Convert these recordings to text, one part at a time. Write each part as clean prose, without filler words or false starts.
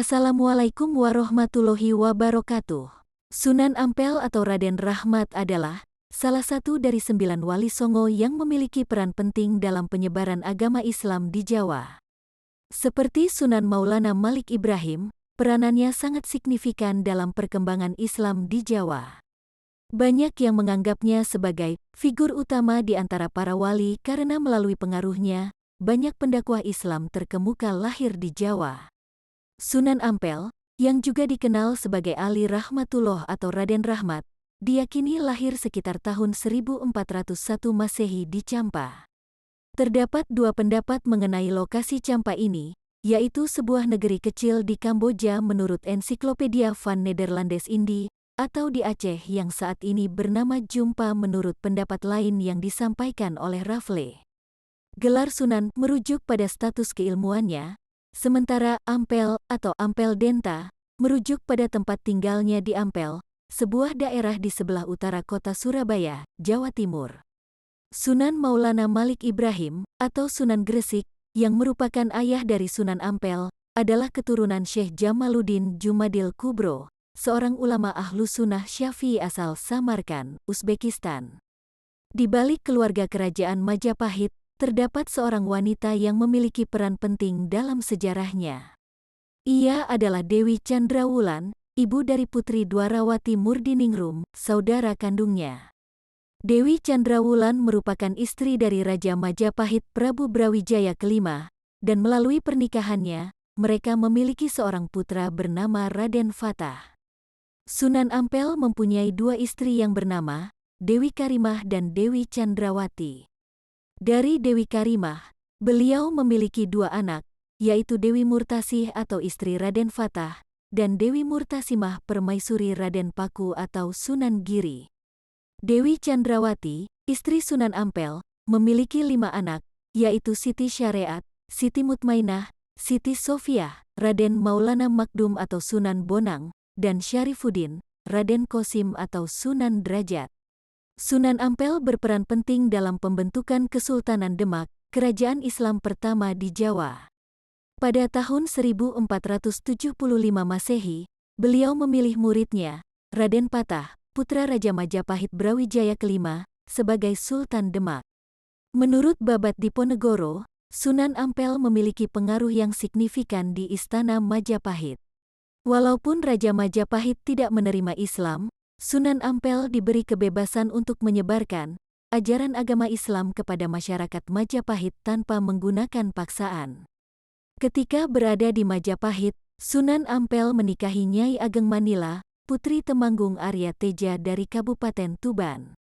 Assalamualaikum warahmatullahi wabarakatuh. Sunan Ampel atau Raden Rahmat adalah salah satu dari 9 wali songo yang memiliki peran penting dalam penyebaran agama Islam di Jawa. Seperti Sunan Maulana Malik Ibrahim, peranannya sangat signifikan dalam perkembangan Islam di Jawa. Banyak yang menganggapnya sebagai figur utama di antara para wali karena melalui pengaruhnya, banyak pendakwah Islam terkemuka lahir di Jawa. Sunan Ampel, yang juga dikenal sebagai Ali Rahmatullah atau Raden Rahmat, diyakini lahir sekitar tahun 1401 Masehi di Champa. Terdapat dua pendapat mengenai lokasi Champa ini, yaitu sebuah negeri kecil di Kamboja menurut Ensiklopedia van Nederlandes Indie, atau di Aceh yang saat ini bernama Jumpa menurut pendapat lain yang disampaikan oleh Rafle. Gelar Sunan merujuk pada status keilmuannya, sementara Ampel atau Ampel Denta merujuk pada tempat tinggalnya di Ampel, sebuah daerah di sebelah utara kota Surabaya, Jawa Timur. Sunan Maulana Malik Ibrahim atau Sunan Gresik, yang merupakan ayah dari Sunan Ampel, adalah keturunan Syekh Jamaluddin Jumadil Kubro, seorang ulama Ahlus Sunnah Syafi'i asal Samarkand, Uzbekistan. Di balik keluarga kerajaan Majapahit, terdapat seorang wanita yang memiliki peran penting dalam sejarahnya. Ia adalah Dewi Chandrawulan, ibu dari Putri Dwarawati Murdiningrum, saudara kandungnya. Dewi Chandrawulan merupakan istri dari Raja Majapahit Prabu Brawijaya kelima, dan melalui pernikahannya, mereka memiliki seorang putra bernama Raden Fatah. Sunan Ampel mempunyai dua istri yang bernama Dewi Karimah dan Dewi Chandrawati. Dari Dewi Karimah, beliau memiliki dua anak, yaitu Dewi Murtasih atau istri Raden Fatah, dan Dewi Murtasimah Permaisuri Raden Paku atau Sunan Giri. Dewi Chandrawati, istri Sunan Ampel, memiliki 5 anak, yaitu Siti Syariat, Siti Mutmainah, Siti Sofiah, Raden Maulana Makdum atau Sunan Bonang, dan Syarifuddin, Raden Qasim atau Sunan Derajat. Sunan Ampel berperan penting dalam pembentukan Kesultanan Demak, kerajaan Islam pertama di Jawa. Pada tahun 1475 Masehi, beliau memilih muridnya, Raden Patah, putra Raja Majapahit Brawijaya kelima, sebagai Sultan Demak. Menurut Babat Diponegoro, Sunan Ampel memiliki pengaruh yang signifikan di Istana Majapahit. Walaupun Raja Majapahit tidak menerima Islam, Sunan Ampel diberi kebebasan untuk menyebarkan ajaran agama Islam kepada masyarakat Majapahit tanpa menggunakan paksaan. Ketika berada di Majapahit, Sunan Ampel menikahi Nyai Ageng Manila, putri Temanggung Arya Teja dari Kabupaten Tuban.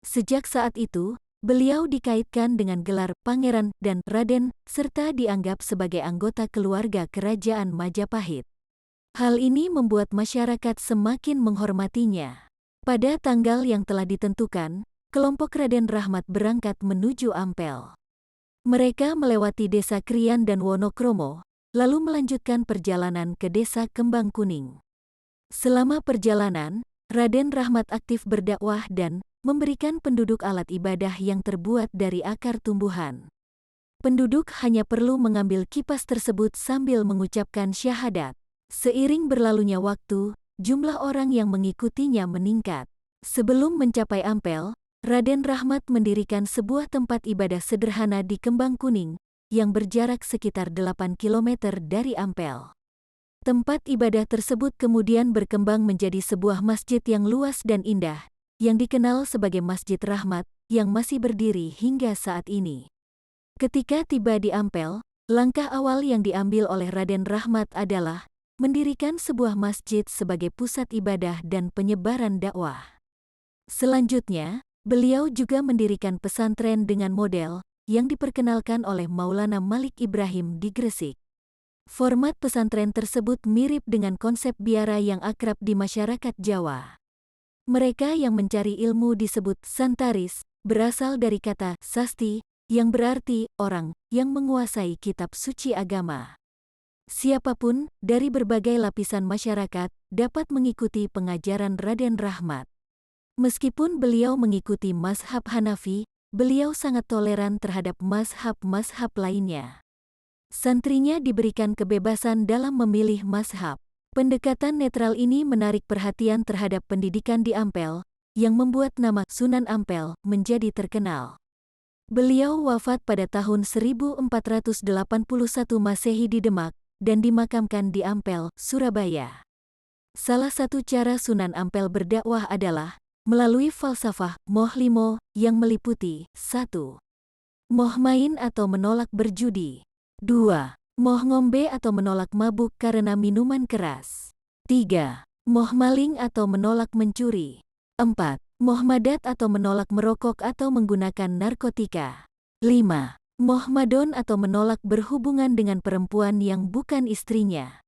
Sejak saat itu, beliau dikaitkan dengan gelar Pangeran dan Raden, serta dianggap sebagai anggota keluarga Kerajaan Majapahit. Hal ini membuat masyarakat semakin menghormatinya. Pada tanggal yang telah ditentukan, kelompok Raden Rahmat berangkat menuju Ampel. Mereka melewati desa Krian dan Wonokromo, lalu melanjutkan perjalanan ke desa Kembang Kuning. Selama perjalanan, Raden Rahmat aktif berdakwah dan memberikan penduduk alat ibadah yang terbuat dari akar tumbuhan. Penduduk hanya perlu mengambil kipas tersebut sambil mengucapkan syahadat. Seiring berlalunya waktu, jumlah orang yang mengikutinya meningkat. Sebelum mencapai Ampel, Raden Rahmat mendirikan sebuah tempat ibadah sederhana di Kembang Kuning, yang berjarak sekitar 8 km dari Ampel. Tempat ibadah tersebut kemudian berkembang menjadi sebuah masjid yang luas dan indah, yang dikenal sebagai Masjid Rahmat, yang masih berdiri hingga saat ini. Ketika tiba di Ampel, langkah awal yang diambil oleh Raden Rahmat adalah mendirikan sebuah masjid sebagai pusat ibadah dan penyebaran dakwah. Selanjutnya, beliau juga mendirikan pesantren dengan model yang diperkenalkan oleh Maulana Malik Ibrahim di Gresik. Format pesantren tersebut mirip dengan konsep biara yang akrab di masyarakat Jawa. Mereka yang mencari ilmu disebut santaris, berasal dari kata sasti, yang berarti orang yang menguasai kitab suci agama. Siapapun dari berbagai lapisan masyarakat dapat mengikuti pengajaran Raden Rahmat. Meskipun beliau mengikuti mazhab Hanafi, beliau sangat toleran terhadap mazhab-mazhab lainnya. Santrinya diberikan kebebasan dalam memilih mazhab. Pendekatan netral ini menarik perhatian terhadap pendidikan di Ampel, yang membuat nama Sunan Ampel menjadi terkenal. Beliau wafat pada tahun 1481 Masehi di Demak, dan dimakamkan di Ampel, Surabaya. Salah satu cara Sunan Ampel berdakwah adalah melalui falsafah moh limo yang meliputi 1. Moh main atau menolak berjudi. 2. Moh ngombe atau menolak mabuk karena minuman keras. 3. Moh maling atau menolak mencuri. 4. Moh madat atau menolak merokok atau menggunakan narkotika. 5. Moh madon atau menolak berhubungan dengan perempuan yang bukan istrinya.